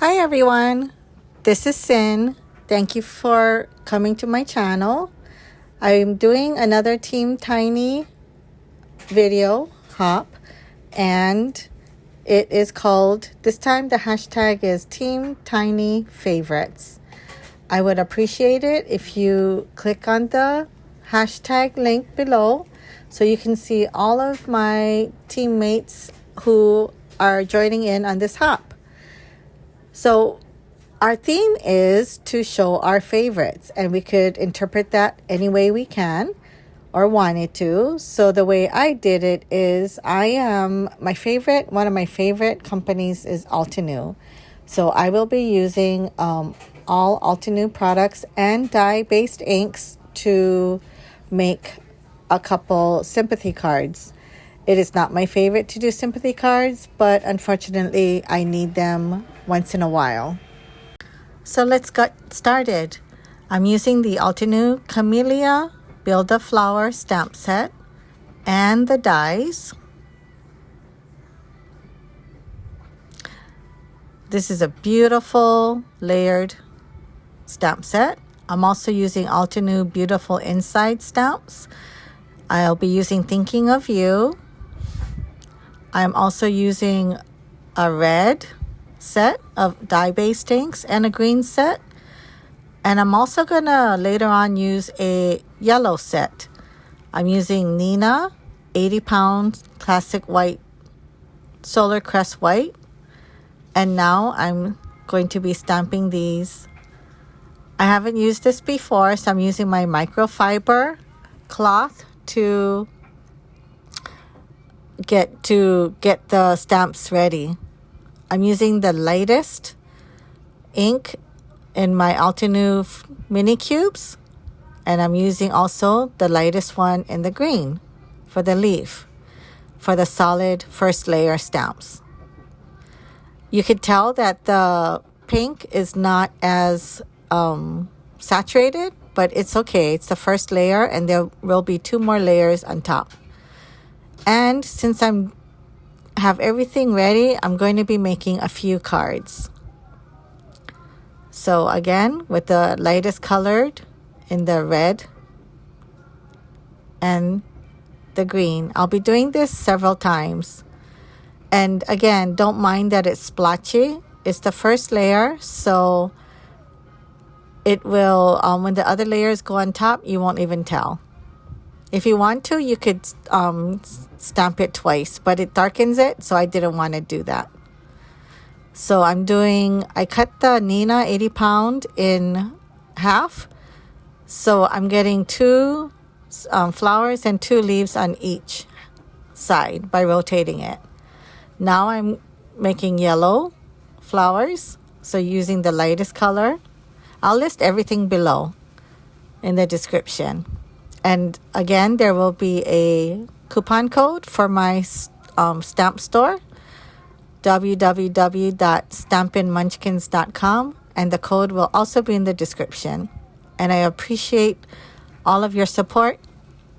Hi everyone, this is Sin. Thank you for coming to my channel. I'm doing another Team Tiny video hop, and it is called, this time the hashtag is Team Tiny Favorites. I would appreciate it if you click on the hashtag link below so you can see all of my teammates who are joining in on this hop. So our theme is to show our favorites, and we could interpret that any way we can or wanted to. So the way I did it is one of my favorite companies is Altenew. So I will be using all Altenew products and dye-based inks to make a couple sympathy cards. It is not my favorite to do sympathy cards, but unfortunately I need them once in a while. So let's get started. I'm using the Altenew Camellia Build a Flower stamp set and the dies. This is a beautiful layered stamp set. I'm also using Altenew Beautiful Inside stamps. I'll be using Thinking of You. I'm also using a red set of dye-based inks and a green set. And I'm also going to later on use a yellow set. I'm using Nina 80-pound classic white solar crest white. And now I'm going to be stamping these. I haven't used this before, so I'm using my microfiber cloth to get the stamps ready. I'm using the lightest ink in my Altenew mini cubes, and I'm using also the lightest one in the green for the leaf for the solid first layer stamps. You could tell that the pink is not as saturated, but it's okay. It's the first layer, and there will be 2 more layers on top. And since have everything ready, I'm going to be making a few cards. So again, with the lightest colored in the red and the green. I'll be doing this several times. And again, don't mind that it's splotchy. It's the first layer, so it will, when the other layers go on top, you won't even tell. If you want to, you could stamp it twice, but it darkens it, so I didn't want to do that. So I cut the Nina 80-pound in half. So I'm getting 2 flowers and 2 leaves on each side by rotating it. Now I'm making yellow flowers, so using the lightest color. I'll list everything below in the description. And again, there will be a coupon code for my stamp store, www.stampinmunchkins.com, and the code will also be in the description. And I appreciate all of your support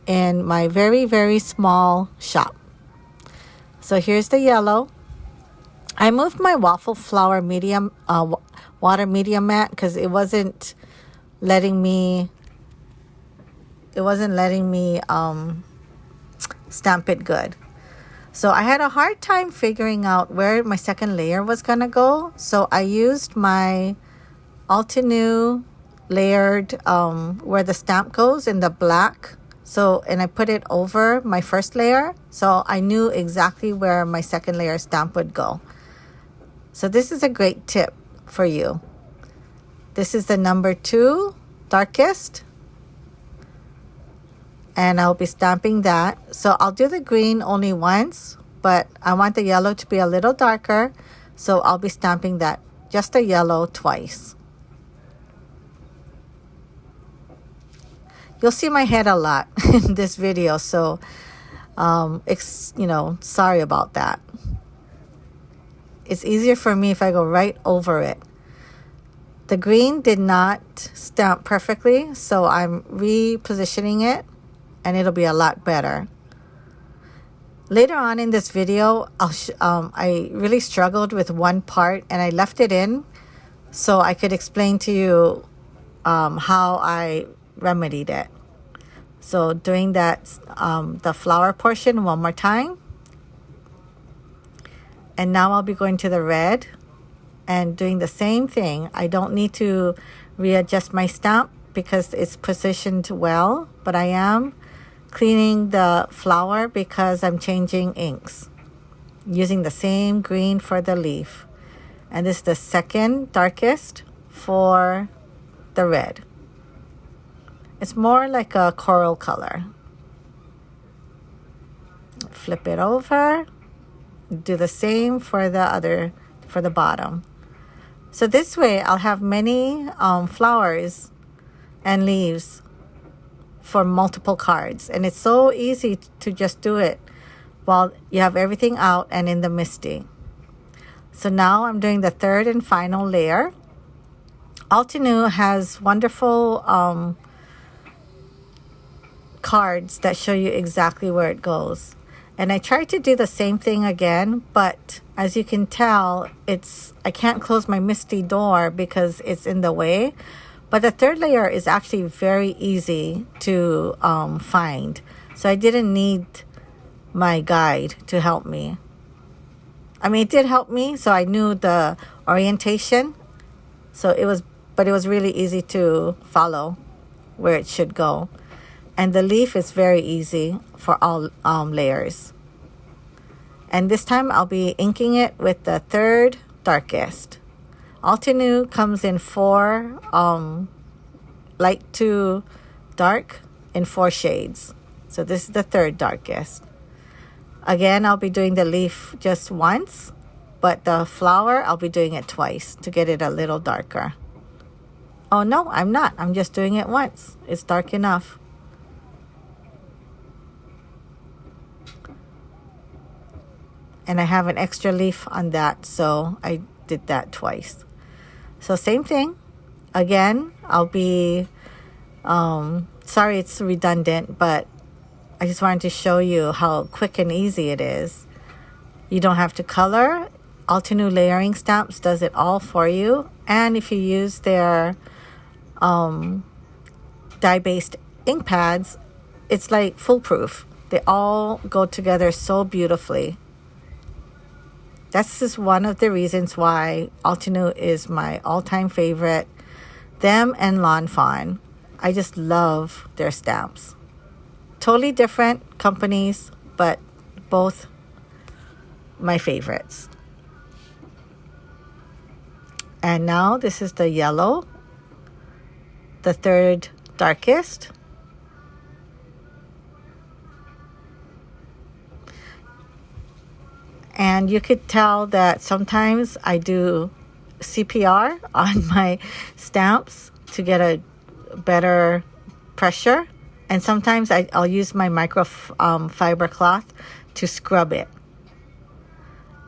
in my very, very small shop. So here's the yellow. I moved my waffle flower medium water medium mat because it wasn't letting me stamp it good. So I had a hard time figuring out where my second layer was gonna go. So I used my Altenew layered where the stamp goes in the black. And I put it over my first layer, so I knew exactly where my second layer stamp would go. So this is a great tip for you. This is the number 2 darkest, and I'll be stamping that. So I'll do the green only once, but I want the yellow to be a little darker, so I'll be stamping that, just the yellow, twice. You'll see my head a lot in this video, so sorry about that. It's easier for me if I go right over it. The green did not stamp perfectly, so I'm repositioning it, and it'll be a lot better. Later on in this video, I really struggled with one part, and I left it in so I could explain to you how I remedied it. So doing that, the flower portion one more time. And now I'll be going to the red and doing the same thing. I don't need to readjust my stamp because it's positioned well, but I am cleaning the flower because I'm changing inks. Using the same green for the leaf. And this is the second darkest for the red. It's more like a coral color. Flip it over. Do the same for the bottom. So this way I'll have many flowers and leaves for multiple cards. And it's so easy to just do it while you have everything out and in the MISTI. So now I'm doing the third and final layer. Altenew has wonderful cards that show you exactly where it goes. And I tried to do the same thing again, but as you can tell, I can't close my MISTI door because it's in the way. But the third layer is actually very easy to find. So I didn't need my guide to help me. I mean, it did help me, so I knew the orientation. But it was really easy to follow where it should go. And the leaf is very easy for all layers. And this time I'll be inking it with the third darkest. Altenew comes in 4 light to dark in 4 shades. So this is the third darkest. Again, I'll be doing the leaf just once, but the flower, I'll be doing it twice to get it a little darker. Oh no, I'm not. I'm just doing it once. It's dark enough. And I have an extra leaf on that, so I did that twice. So same thing. Again, I'll be, sorry it's redundant, but I just wanted to show you how quick and easy it is. You don't have to color. Altenew layering stamps does it all for you. And if you use their dye-based ink pads, it's like foolproof. They all go together so beautifully. That's just one of the reasons why Altenew is my all-time favorite. Them and Lawn Fawn. I just love their stamps. Totally different companies, but both my favorites. And now this is the yellow, the third darkest. And you could tell that sometimes I do CPR on my stamps to get a better pressure. And sometimes I'll use my microfiber cloth to scrub it.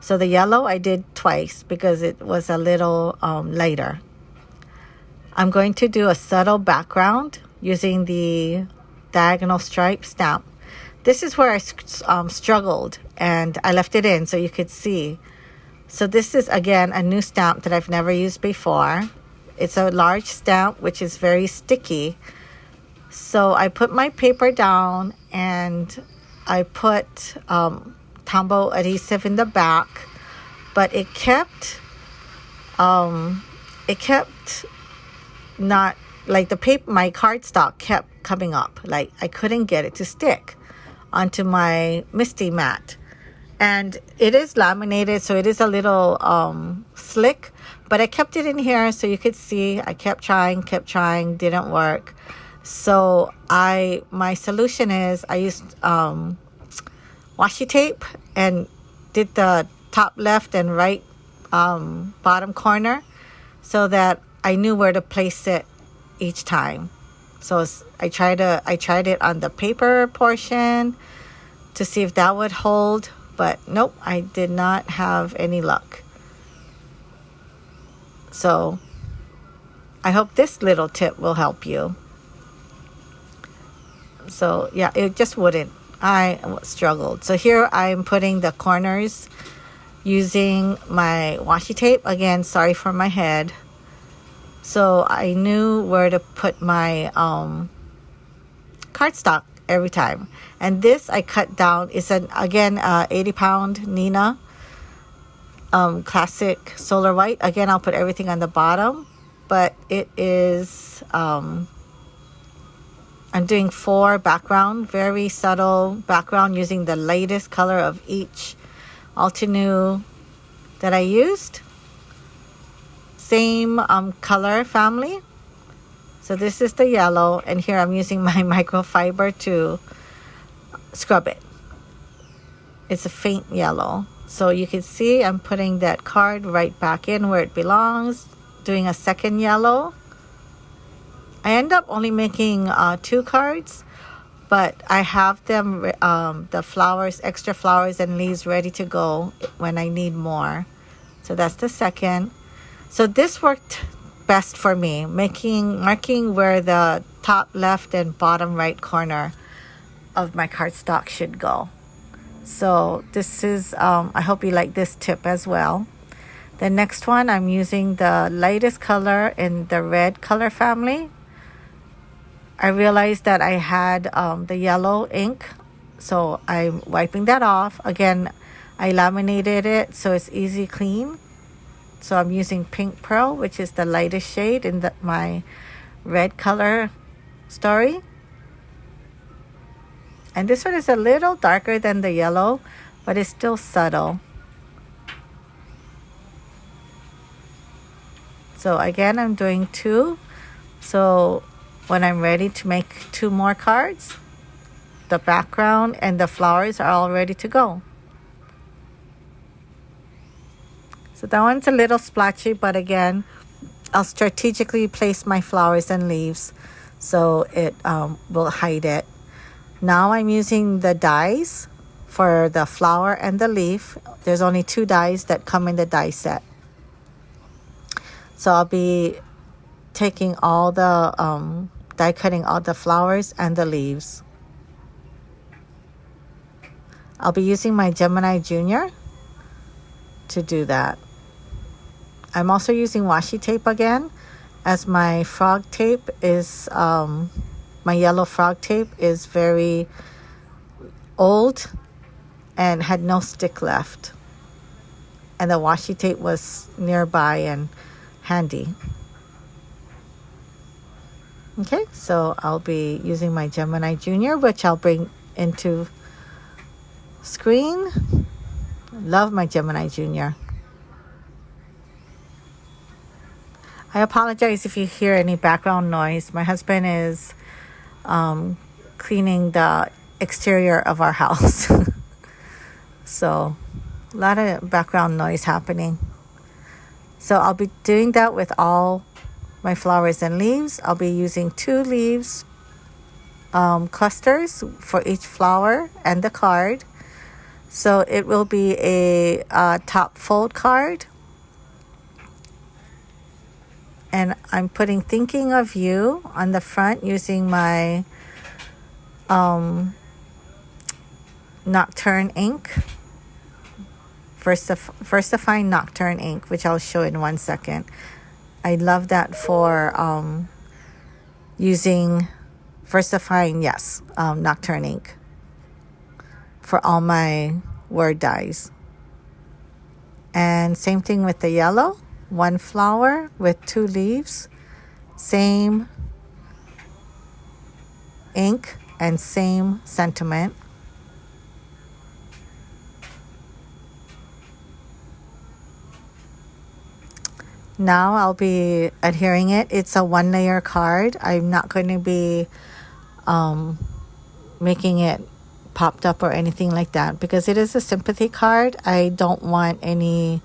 So the yellow I did twice because it was a little lighter. I'm going to do a subtle background using the diagonal stripe stamp. This is where I struggled and I left it in so you could see. So this is again a new stamp that I've never used before. It's a large stamp which is very sticky. So I put my paper down and I put Tombow adhesive in the back, but it kept not like the paper. My cardstock kept coming up, like I couldn't get it to stick onto my MISTI mat. And it is laminated, so it is a little slick, but I kept it in here so you could see. I kept trying, didn't work. So my solution is I used washi tape and did the top left and right bottom corner so that I knew where to place it each time. So I tried it on the paper portion to see if that would hold, but nope, I did not have any luck. So I hope this little tip will help you. So yeah, it just wouldn't. I struggled. So here I'm putting the corners using my washi tape. Again, sorry for my head. So I knew where to put my cardstock every time. And this I cut down. It's again 80-pound Nina classic solar white. Again, I'll put everything on the bottom, but it is I'm doing 4 background, very subtle background, using the lightest color of each Altenew that I used. Same color family. So this is the yellow, and here I'm using my microfiber to scrub it. It's a faint yellow. So you can see I'm putting that card right back in where it belongs, doing a second yellow. I end up only making 2 cards, but I have them, the flowers, extra flowers and leaves ready to go when I need more. So that's the second. So this worked best for me, marking where the top left and bottom right corner of my cardstock should go. So this is, I hope you like this tip as well. The next one, I'm using the lightest color in the red color family. I realized that I had the yellow ink, so I'm wiping that off. Again, I laminated it so it's easy clean. So I'm using Pink Pearl, which is the lightest shade in my red color story. And this one is a little darker than the yellow, but it's still subtle. So again, I'm doing 2. So when I'm ready to make 2 more cards, the background and the flowers are all ready to go. So that one's a little splotchy, but again, I'll strategically place my flowers and leaves so it will hide it. Now I'm using the dies for the flower and the leaf. There's only 2 dies that come in the die set. So I'll be taking all the die cutting all the flowers and the leaves. I'll be using my Gemini Junior to do that. I'm also using washi tape again, as my frog tape is my yellow frog tape is very old and had no stick left, and the washi tape was nearby and handy. Okay, so I'll be using my Gemini Junior, which I'll bring into screen. Love my Gemini Junior. I apologize if you hear any background noise. My husband is cleaning the exterior of our house. So a lot of background noise happening. So I'll be doing that with all my flowers and leaves. I'll be using 2 leaves clusters for each flower and the card. So it will be a top fold card. And I'm putting Thinking of You on the front using my Nocturne ink. Versafine Nocturne ink, which I'll show in 1 second. I love that for using Versafine, Nocturne ink for all my word dies. And same thing with the yellow. 1 flower with 2 leaves, same ink and same sentiment. Now I'll be adhering it. It's a 1-layer card. I'm not going to be making it popped up or anything like that because it is a sympathy card. I don't want any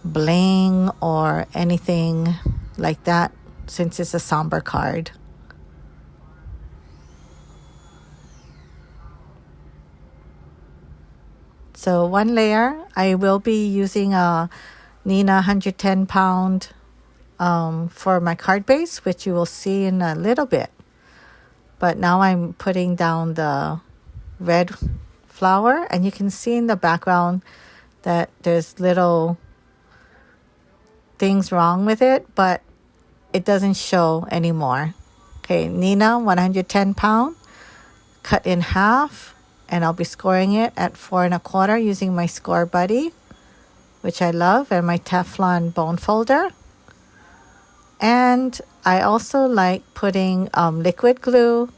bling or anything like that since it's a somber card. So 1 layer. I will be using a Nina 110-pound for my card base, which you will see in a little bit. But now I'm putting down the red flower, and you can see in the background that there's little things wrong with it, but it doesn't show anymore. Okay, Nina, 110 pound, cut in half, and I'll be scoring it at 4 1/4 using my Score Buddy, which I love, and my Teflon bone folder. And I also like putting liquid glue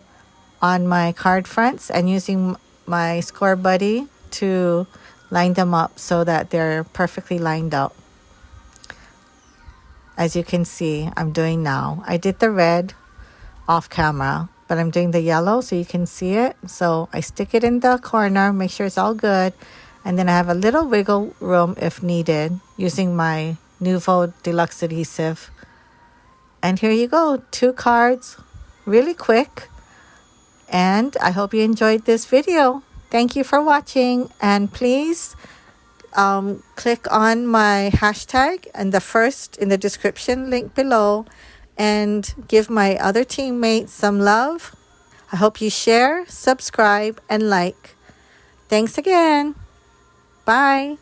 on my card fronts and using my Score Buddy to line them up so that they're perfectly lined up. As you can see, I'm doing now. I did the red off camera, but I'm doing the yellow so you can see it. So I stick it in the corner, make sure it's all good, and then I have a little wiggle room if needed using my Nuvo Deluxe adhesive. And here you go, 2 cards, really quick. And I hope you enjoyed this video. Thank you for watching, and please click on my hashtag and the first in the description link below and give my other teammates some love. I hope you share, subscribe, and like. Thanks again. Bye.